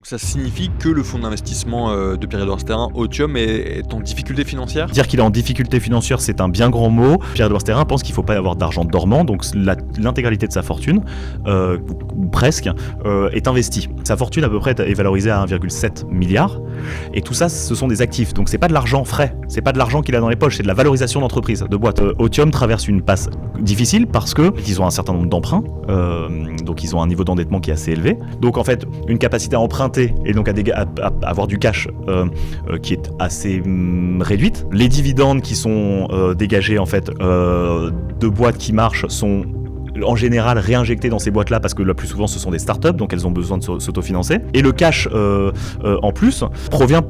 Ça signifie que le fonds d'investissement de Pierre-Édouard Stérin, Otium, est en difficulté financière ? Dire qu'il est en difficulté financière, c'est un bien grand mot. Pierre-Édouard Stérin pense qu'il ne faut pas avoir d'argent dormant, donc l'intégralité de sa fortune, ou presque, est investie. Sa fortune à peu près est valorisée à 1,7 milliard, et tout ça, ce sont des actifs. Donc c'est pas de l'argent frais, c'est pas de l'argent qu'il a dans les poches, c'est de la valorisation d'entreprise, de boîte. Otium traverse une passe difficile parce qu'ils ont un certain nombre d'emprunts, donc ils ont un niveau d'endettement qui est assez élevé. Donc en fait, une capacité à emprunter et donc à avoir du cash qui est assez réduite. Les dividendes qui sont dégagés en fait de boîtes qui marchent sont en général réinjectés dans ces boîtes-là parce que le plus souvent ce sont des startups, donc elles ont besoin de s'autofinancer. Et le cash en plus provient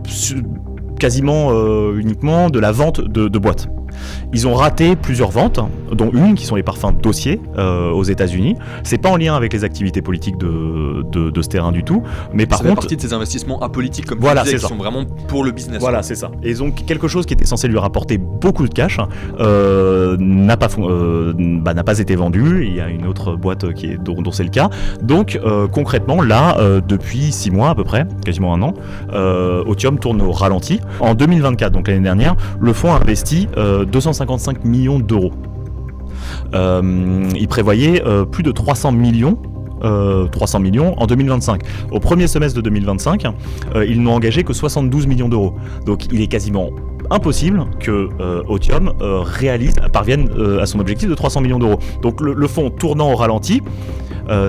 quasiment uniquement de la vente de boîtes. Ils ont raté plusieurs ventes, dont une qui sont les parfums Dossier aux États-Unis. C'est pas en lien avec les activités politiques de Stérin du tout, mais par contre, ça fait partie de ces investissements apolitiques comme voilà, tu disais, qui sont vraiment pour le business. Voilà, c'est ça. Et donc quelque chose qui était censé lui rapporter beaucoup de cash n'a pas été vendu. Il y a une autre boîte dont c'est le cas. Donc concrètement, là, depuis 6 mois à peu près, quasiment un an, Otium tourne au ralenti. En 2024, donc l'année dernière, le fonds a investi 255 millions d'euros. Il prévoyait plus de 300 millions en 2025. Au premier semestre de 2025, ils n'ont engagé que 72 millions d'euros. Donc il est quasiment impossible que Otium parvienne à son objectif de 300 millions d'euros. Donc le fonds tournant au ralenti,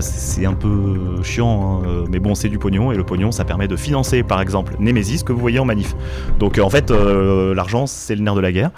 c'est un peu chiant, hein, mais bon, c'est du pognon, et le pognon, ça permet de financer, par exemple, Nemesis, que vous voyez en manif. Donc en fait, l'argent, c'est le nerf de la guerre.